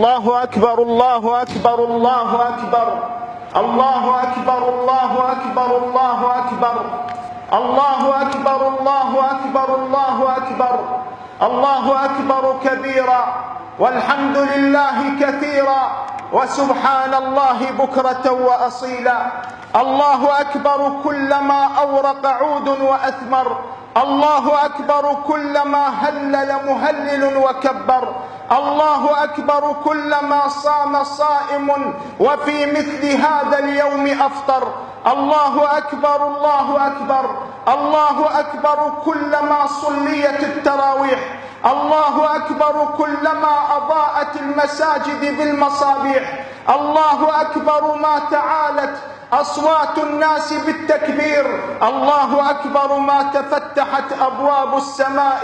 الله أكبر الله أكبر الله أكبر الله أكبر الله أكبر الله أكبر الله أكبر الله أكبر الله أكبر الله أكبر كبيرا والحمد لله كثيرا وسبحان الله بكرة وأصيلا. الله أكبر كلما أورق عود وأثمر، الله أكبر كلما هلل مهلل وكبر، الله أكبر كلما صام صائم وفي مثل هذا اليوم أفطر. الله أكبر الله أكبر الله أكبر كلما صليت التراويح، الله أكبر كلما أضاءت المساجد بالمصابيح، الله أكبر ما تعالت أصوات الناس بالتكبير، الله أكبر ما تفتحت أبواب السماء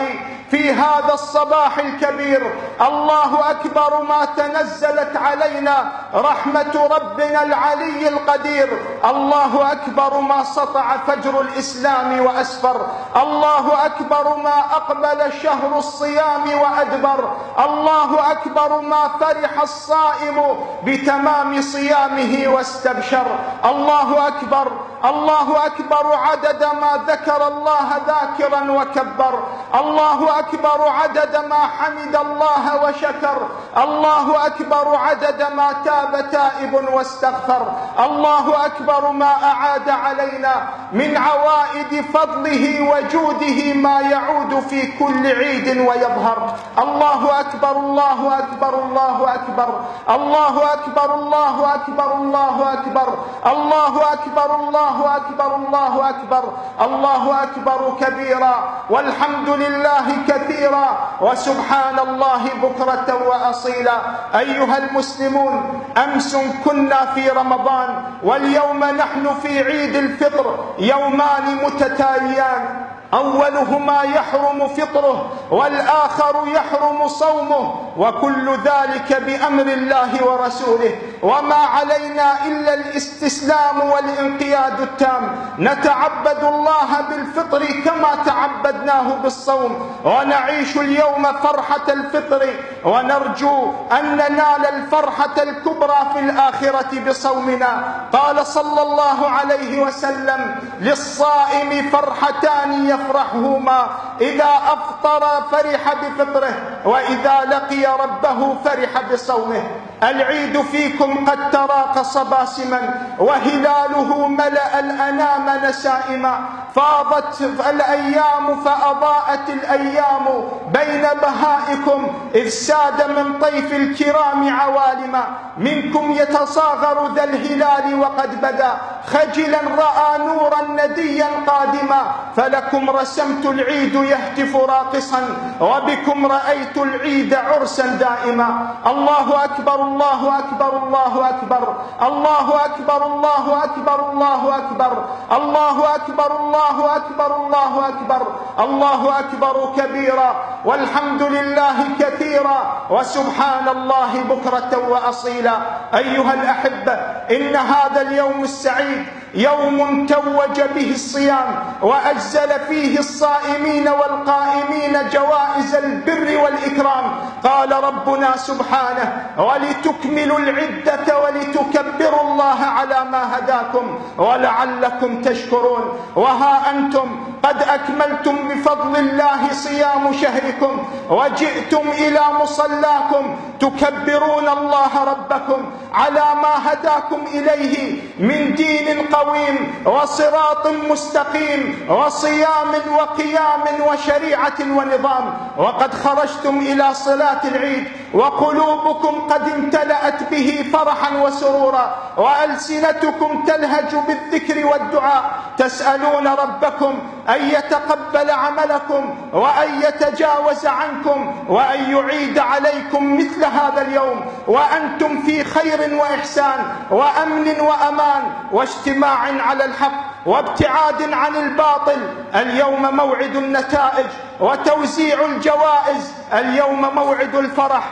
في هذا الصباح الكبير، الله أكبر ما تنزلت علينا رحمة ربنا العلي القدير، الله أكبر ما سطع فجر الإسلام وأسفر، الله أكبر ما أقبل شهر الصيام وأدبر، الله أكبر ما فرح الصائم بتمام صيامه واستبشر، الله أكبر الله أكبر عدد ما ذكر الله ذاكرا وكبر، الله أكبر عدد ما حمد الله وشكر، الله أكبر عدد ما تاب تائب واستغفر، الله أكبر ما أعاد علينا من عوائد فضله وجوده ما يعود في كل عيد ويظهر، الله أكبر الله أكبر الله أكبر الله أكبر الله أكبر الله أكبر الله أكبر الله أكبر الله أكبر الله أكبر كبيرا والحمد لله كثيرا وسبحان الله بكرة وأصيلا. أيها المسلمون، أمس كنا في رمضان واليوم نحن في عيد الفطر، يومان متتاليان، أولهما يحرم فطره والآخر يحرم صومه، وكل ذلك بأمر الله ورسوله، وما علينا إلا الاستسلام والانقياد التام. نتعبد الله بالفطر كما تعبدناه بالصوم، ونعيش اليوم فرحة الفطر، ونرجو أن ننال الفرحة الكبرى في الآخرة بصومنا. قال صلى الله عليه وسلم: للصائم فرحتان يفرحهما، إذا أفطر فرح بفطره، وإذا لقي ربه فرح بصومه. العيد فيكم قد تراقص باسما، وهلاله ملأ الأنام نسائما، فاضت الأيام فأضاءت الأيام بين بهائكم، إذ ساد من طيف الكرام عوالما، منكم يتصاغر ذا الهلال وقد بدا، خجلا رأى نورا نديا قادما، فلكم رسمت العيد يهتف راقصا، وبكم رأيت العيد عرسا دائما. الله أكبر الله أكبر الله أكبر الله أكبر الله أكبر الله أكبر الله أكبر الله أكبر الله أكبر الله أكبر كبيرا والحمد لله كثيرا وسبحان الله بكرة وأصيلا. أيها الأحبة، إن هذا اليوم السعيد يوم توج به الصيام، وأجزل فيه الصائمين والقائمين جوائز البر والإكرام. قال ربنا سبحانه: ولتكملوا العدة ولتكبروا الله على ما هداكم ولعلكم تشكرون. وها أنتم قد أكملتم بفضل الله صيام شهركم، وجئتم إلى مصلاكم تكبرون الله ربكم على ما هداكم إليه من دين قويم وصراط مستقيم وصيام وقيام وشريعة ونظام. وقد خرجتم إلى صلاة العيد وقلوبكم قد امتلأت به فرحا وسرورا، وألسنتكم تلهج بالذكر والدعاء، تسألون ربكم أن يتقبل عملكم وأن يتجاوز عنكم وأن يعيد عليكم مثل هذا اليوم وأنتم في خير وإحسان وأمن وأمان واجتماع على الحق وابتعاد عن الباطل. اليوم موعد النتائج وتوزيع الجوائز، اليوم موعد الفرح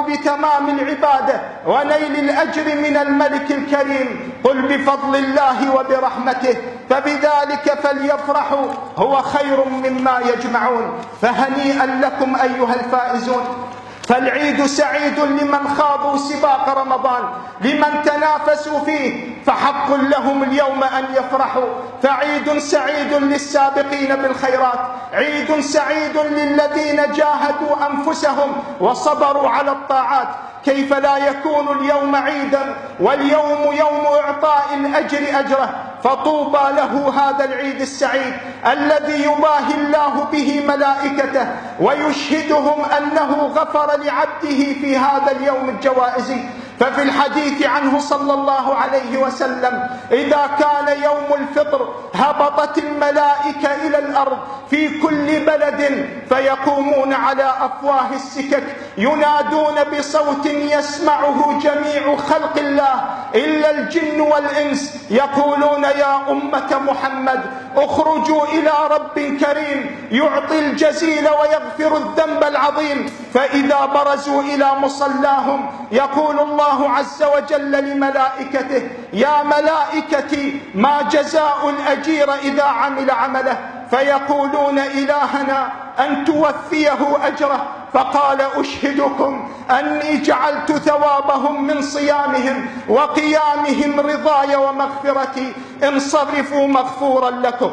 بتمام العبادة ونيل الأجر من الملك الكريم. قل بفضل الله وبرحمته فبذلك فليفرحوا هو خير مما يجمعون. فهنيئا لكم أيها الفائزون، فالعيد سعيد لمن خاضوا سباق رمضان، لمن تنافسوا فيه فحق لهم اليوم أن يفرحوا. فعيد سعيد للسابقين بالخيرات، عيد سعيد للذين جاهدوا أنفسهم وصبروا على الطاعات. كيف لا يكون اليوم عيدا واليوم يوم إعطاء الأجر أجره؟ فطوبى له هذا العيد السعيد الذي يباهي الله به ملائكته ويشهدهم أنه غفر لعبده في هذا اليوم الجوائزي. ففي الحديث عنه صلى الله عليه وسلم: إذا كان يوم الفطر هبطت الملائكة إلى الأرض في كل بلد فيقومون على أفواه السكك ينادون بصوت يسمعه جميع خلق الله إلا الجن والإنس، يقولون: يا أمة محمد اخرجوا إلى رب كريم يعطي الجزيل ويغفر الذنب العظيم. فإذا برزوا إلى مصلاهم يقول الله عز وجل لملائكته: يا ملائكتي ما جزاء الأجير إذا عمل عمله؟ فيقولون: إلهنا أن توفيه أجره. فقال: أشهدكم أني جعلت ثوابهم من صيامهم وقيامهم رضاي ومغفرتي، انصرفوا مغفورا لكم.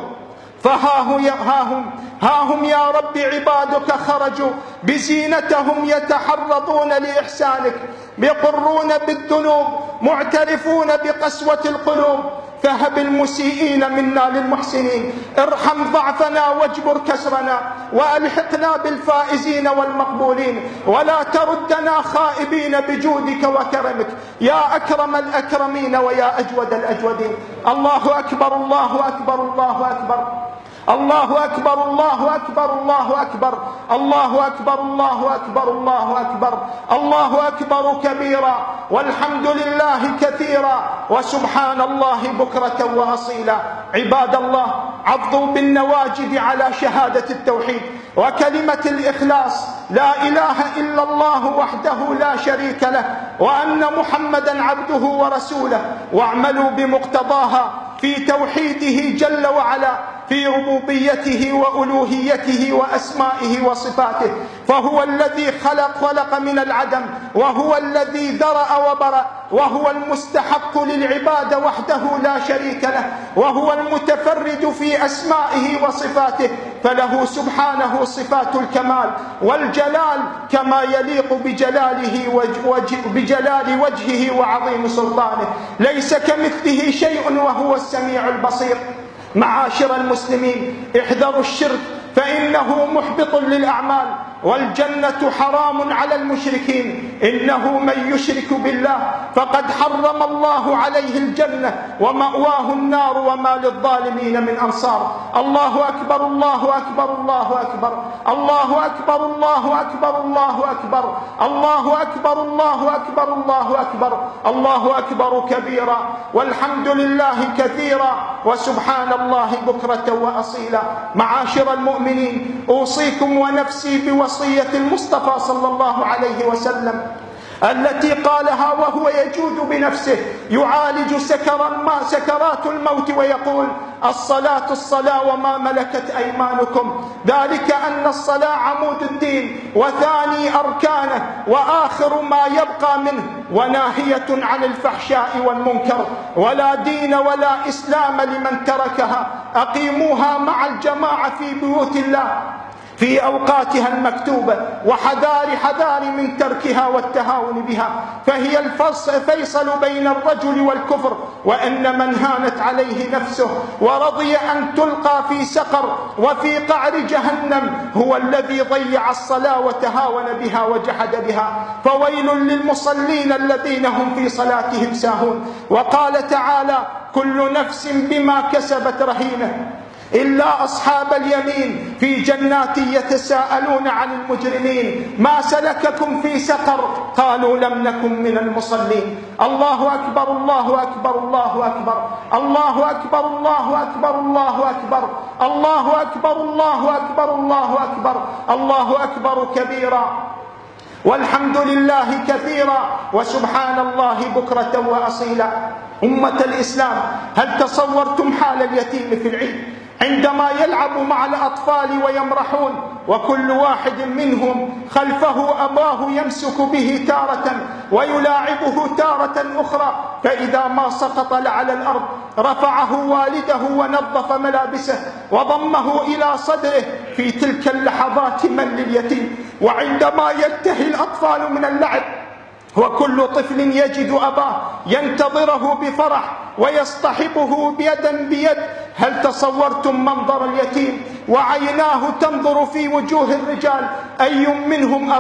ها هم يا رب عبادك خرجوا بزينتهم يتحرضون لإحسانك، يقرون بالذنوب معترفون بقسوة القلوب. فهب المسيئين منا للمحسنين، ارحم ضعفنا واجبر كسرنا، وألحقنا بالفائزين والمقبولين، ولا تردنا خائبين بجودك وكرمك يا أكرم الأكرمين ويا أجود الأجودين. الله أكبر الله أكبر الله أكبر الله أكبر الله أكبر الله أكبر الله أكبر الله أكبر الله أكبر الله أكبر كبيرا، والحمد لله كثيرا، وسبحان الله بكرة وأصيلا. عباد الله، عضوا بالنواجذ على شهادة التوحيد وكلمة الإخلاص: لا إله إلا الله وحده لا شريك له، وأن محمدا عبده ورسوله، واعملوا بمقتضاها في توحيده جل وعلا، في ربوبيته وألوهيته وأسمائه وصفاته. فهو الذي خلق من العدم، وهو الذي ذرأ وبرأ، وهو المستحق للعبادة وحده لا شريك له، وهو المتفرد في أسمائه وصفاته. فله سبحانه صفات الكمال والجلال كما يليق بجلال وجهه وعظيم سلطانه. ليس كمثله شيء وهو السميع البصير. معاشر المسلمين، احذروا الشرك فإنه محبط للأعمال، والجنة حرام على المشركين. إنه من يشرك بالله فقد حرم الله عليه الجنة ومأواه النار وما للظالمين من أنصار. الله أكبر الله أكبر الله أكبر الله أكبر الله أكبر الله أكبر الله أكبر الله أكبر الله أكبر الله أكبر كبيرا، والحمد لله كثيرا، وسبحان الله بكرة وأصيلا. معاشر المؤمنين، أوصيكم ونفسي بوصية المصطفى صلى الله عليه وسلم التي قالها وهو يجود بنفسه يعالج سكرات الموت ويقول: الصلاة الصلاة وما ملكت أيمانكم. ذلك أن الصلاة عمود الدين وثاني أركانه وآخر ما يبقى منه، وناهية عن الفحشاء والمنكر، ولا دين ولا إسلام لمن تركها. أقيموها مع الجماعة في بيوت الله في أوقاتها المكتوبة، وحذار من تركها والتهاون بها، فهي الفيصل بين الرجل والكفر. وإن من هانت عليه نفسه ورضي أن تلقى في سقر وفي قعر جهنم هو الذي ضيع الصلاة وتهاون بها وجحد بها. فويل للمصلين الذين هم في صلاتهم ساهون. وقال تعالى: كل نفس بما كسبت رهينة إلا أصحاب اليمين في جنات يتساءلون عن المجرمين ما سلككم في سقر؟ قالوا لم نكن من المصلين. الله أكبر الله أكبر الله أكبر الله أكبر الله أكبر الله أكبر الله أكبر الله أكبر الله أكبر الله أكبر كبيرا، والحمد لله كثيرا، وسبحان الله بكرة وأصيلا. أمة الإسلام، هل تصورتم حال اليتيم في العيد؟ عندما يلعب مع الأطفال ويمرحون، وكل واحد منهم خلفه أباه يمسك به تارة ويلاعبه تارة أخرى، فإذا ما سقط على الأرض رفعه والده ونظف ملابسه وضمه إلى صدره في تلك اللحظات من لليتيم. وعندما ينتهي الأطفال من اللعب وكل طفل يجد أباه ينتظره بفرح ويصطحبه بيدا بيد، هل تصورتم منظر اليتيم وعيناه تنظر في وجوه الرجال؟ أي منهم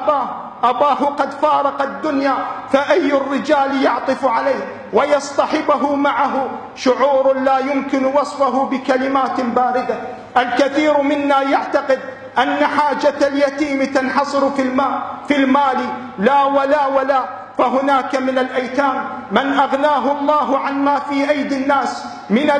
أباه قد فارق الدنيا، فأي الرجال يعطف عليه ويصطحبه معه؟ شعور لا يمكن وصفه بكلمات باردة. الكثير منا يعتقد أن حاجة اليتيم تنحصر في المال. لا ولا، فهناك من الأيتام من أغناه الله عن ما في أيدي الناس من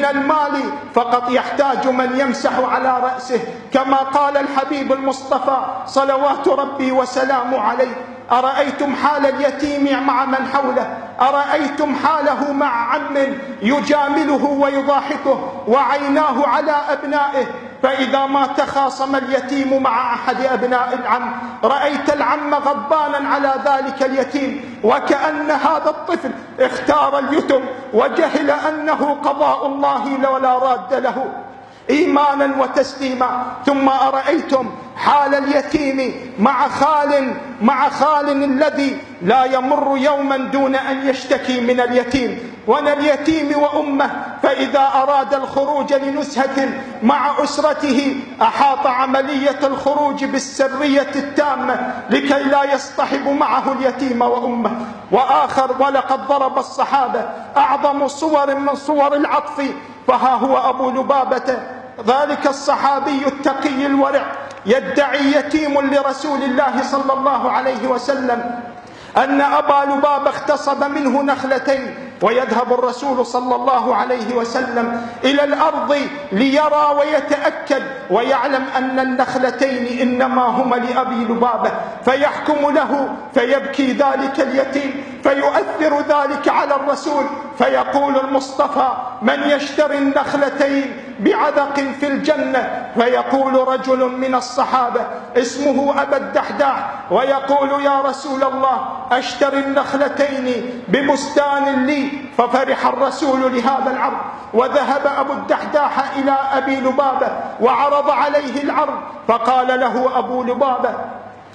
المال فقط يحتاج من يمسح على رأسه، كما قال الحبيب المصطفى صلوات ربي وسلامه عليه: أرأيتم حال اليتيم مع من حوله؟ أرأيتم حاله مع عم يجامله ويضاحكه وعيناه على أبنائه؟ فإذا ما تخاصم اليتيم مع أحد أبناء العم رأيت العم غضبانا على ذلك اليتيم، وكأن هذا الطفل اختار اليتم وجهل أنه قضاء الله ولا راد له، إيمانا وتسليما. ثم أرأيتم حال اليتيم مع خال الذي لا يمر يوما دون أن يشتكي من اليتيم اليتيم وأمه، فإذا أراد الخروج لنزهة مع أسرته أحاط عملية الخروج بالسرية التامة لكي لا يصطحب معه اليتيم وأمه. وآخر: ولقد ضرب الصحابة أعظم صور من صور العطف، فها هو أبو لبابة ذلك الصحابي التقي الورع يدعي يتيم لرسول الله صلى الله عليه وسلم أن أبا لبابة اغتصب منه نخلتين، ويذهب الرسول صلى الله عليه وسلم إلى الأرض ليرى ويتأكد ويعلم أن النخلتين إنما هما لأبي لبابة، فيحكم له فيبكي ذلك اليتيم، فيؤثر ذلك على الرسول، فيقول المصطفى: من يشتري النخلتين بعذق في الجنة؟ فيقول رجل من الصحابة اسمه أبا الدحداح ويقول: يا رسول الله، أشتري النخلتين ببستان لي. ففرح الرسول لهذا العرض، وذهب أبو الدحداح إلى أبي لبابة وعرض عليه العرض، فقال له أبو لبابة: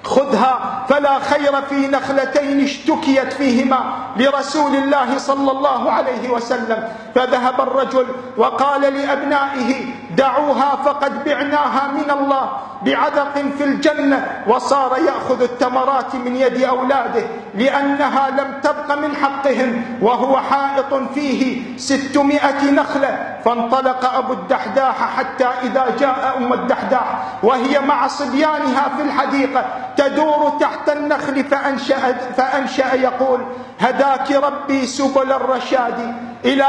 خذها، فلا خير في نخلتين اشتكيت فيهما لرسول الله صلى الله عليه وسلم. فذهب الرجل وقال لأبنائه: دعوها فقد بعناها من الله بعذق في الجنة، وصار يأخذ التمرات من يد أولاده لأنها لم تبق من حقهم، وهو حائط فيه 600 نخلة. فانطلق أبو الدحداح حتى إذا جاء أم الدحداح وهي مع صبيانها في الحديقة تدور تحت النخل فأنشأ يقول: هداك ربي سبل الرشاد إلى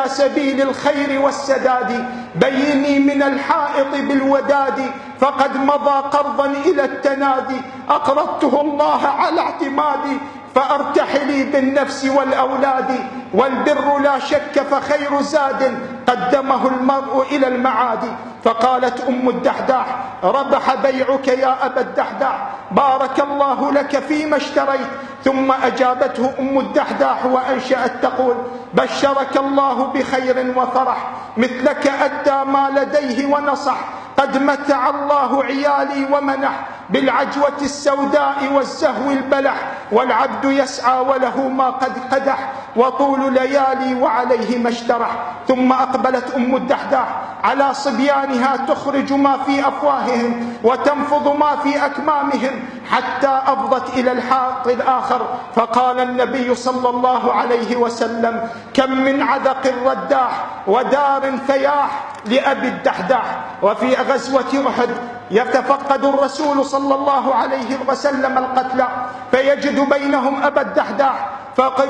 سبيل الخير والسداد، بيني من الحائط بالوداد، فقد مضى قرضا إلى التنادي، أقرضته الله على اعتمادي، فأرتحلي بالنفس والأولاد، والبر لا شك فخير زاد قدمه المرء إلى المعاد. فقالت أم الدحداح: ربح بيعك يا أبا الدحداح، بارك الله لك فيما اشتريت. ثم أجابته أم الدحداح وأنشأت تقول: بشرك الله بخير وفرح، مثلك أدى ما لديه ونصح، قد متع الله عيالي ومنح، بالعجوة السوداء والزهو البلح، والعبد يسعى وله ما قد قدح، وطول ليالي وعليه ما اشترح. ثم أقبلت أم الدحداح على صبيانها تخرج ما في أفواههم وتنفض ما في أكمامهم، حتى أفضت إلى الحائط الآخر، فقال النبي صلى الله عليه وسلم: كم من عذق رداح ودار فياح لأبي الدحداح. وفي غزوة أحد يتفقد الرسول صلى الله عليه وسلم القتلى فيجد بينهم أبا الدحداح،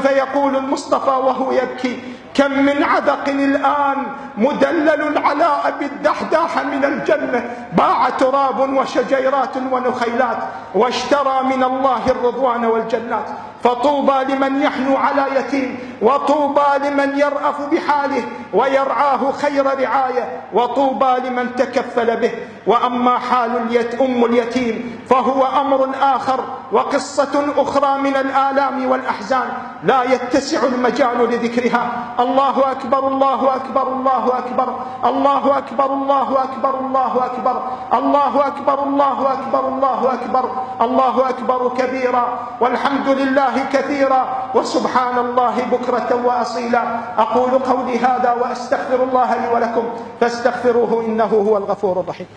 فيقول المصطفى وهو يبكي: كم من عذق الآن مدلل على أبي الدحداح من الجنة، باع تراب وشجيرات ونخيلات واشترى من الله الرضوان والجنات. فطوبى لمن يحنو على يتيم، وطوبى لمن يرأف بحاله ويرعاه خير رعاية، وطوبى لمن تكفل به. وأما حال أم اليتيم فهو أمر آخر وقصة أخرى من الآلام والأحزان لا يتسع المجال لذكرها. الله أكبر الله أكبر الله أكبر الله أكبر الله أكبر الله أكبر الله أكبر الله أكبر الله أكبر الله أكبر كبيرا، والحمد لله كثيرا، وسبحان الله بكرة وأصيلا. أقول قولي هذا وأستغفر الله لي ولكم فاستغفروه إنه هو الغفور الرحيم.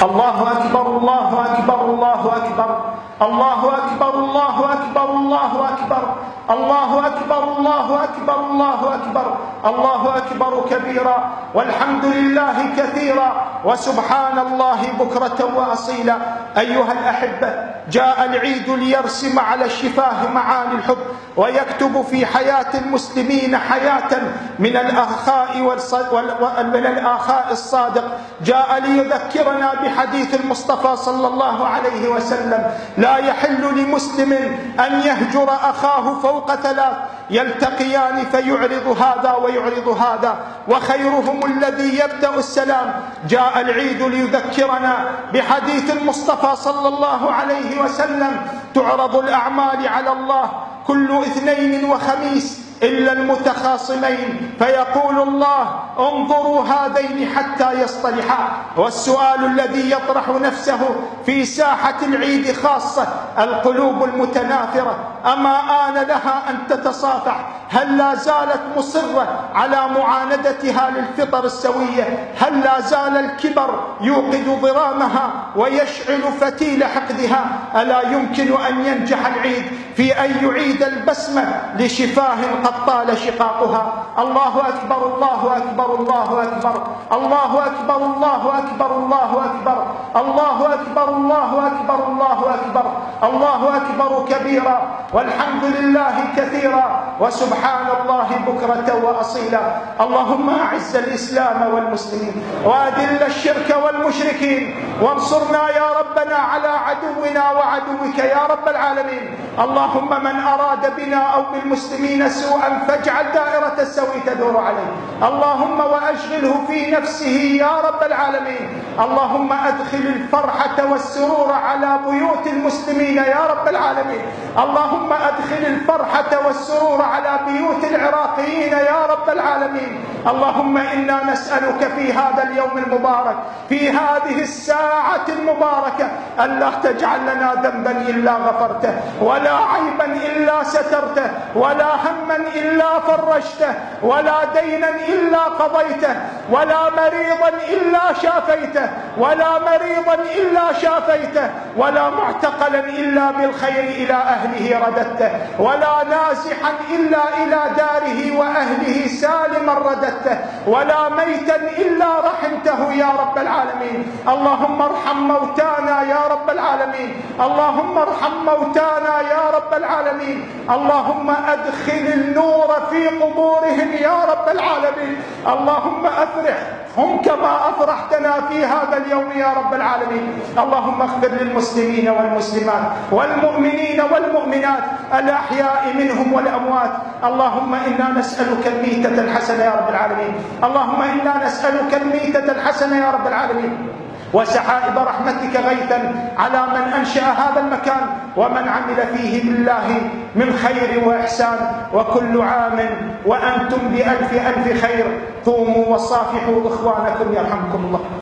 الله أكبر الله أكبر الله أكبر الله أكبر الله أكبر الله أكبر الله أكبر الله أكبر الله أكبر الله أكبر كبيرا، والحمد لله كثيرا، وسبحان الله بكرة وأصيلا. أيها الأحبة، جاء العيد ليرسم على الشفاه معاني الحب، ويكتب في حياة المسلمين حياة من الآخاء الصادق. جاء ليذكرنا بحديث المصطفى صلى الله عليه وسلم: لا يحل لمسلم أن يهجر أخاه فوق ثلاث، يلتقيان فيعرض هذا ويعرض هذا، وخيرهم الذي يبدأ السلام. جاء العيد ليذكرنا بحديث المصطفى صلى الله عليه وسلم: تعرض الأعمال على الله كل اثنين وخميس إلا المتخاصمين، فيقول الله: انظروا هذين حتى يصطلحا. والسؤال الذي يطرح نفسه في ساحة العيد خاصة: القلوب المتنافرة أما آن لها أن تتصافح؟ هل لا زالت مصرة على معاندتها للفطر السوية؟ هل لا زال الكبر يوقد ضرامها ويشعل فتيل حقدها؟ ألا يمكن أن ينجح العيد في أن يعيد البسمة لشفاه قد طال شقاقها؟ الله أكبر الله أكبر الله أكبر الله أكبر الله أكبر الله أكبر الله أكبر الله أكبر الله أكبر الله أكبر كبيرا، والحمد لله كثيرا، وسبحان الله بكرة وأصيلا. اللهم أعز الإسلام والمسلمين، وأذل الشرك والمشركين، وانصرنا يا ربنا على عدونا وعدوك يا رب العالمين. اللهم من أراد بنا أو بالمسلمين سوءا فاجعل دائرة السوء تدور عليه، اللهم وأشغله في نفسه يا رب العالمين. اللهم أدخل الفرحة والسرور على بيوت المسلمين يا رب العالمين. اللهم أدخل الفرحة والسرور على بيوت العراقيين يا رب العالمين. اللهم إنا نسألك في هذا اليوم المبارك، في هذه الساعة المباركة، ألا تجعل لنا ذنبا إلا غفرته، ولا عيبا إلا سترته، ولا هما إلا فرجته، ولا دينا إلا قضيته، ولا مريضا إلا شافيته، ولا مريضا إلا شافيته، ولا معتقلا إلا بالخير إلى أهله رددته، ولا نازحا إلا إلى داره وأهله سالما رددته، ولا ميتا إلا رحمته يا رب العالمين. اللهم ارحم موتانا يا رب العالمين، اللهم ارحم موتانا يا رب العالمين. اللهم أدخل النور في قبورهم يا رب العالمين. اللهم أفرحهم كما أفرحتنا في هذا اليوم يا رب العالمين. اللهم اغفر للمسلمين والمسلمات والمؤمنين والمؤمنات الأحياء منهم والأموات. اللهم إنا نسألك الميتة الحسنة يا رب العالمين. اللهم إنا نسألك الميتة الحسنة يا رب العالمين، وسحائب رحمتك غيثا على من أنشأ هذا المكان ومن عمل فيه بالله من خير وإحسان. وكل عام وأنتم بألف ألف خير. قوموا وصافحوا إخوانكم يرحمكم الله.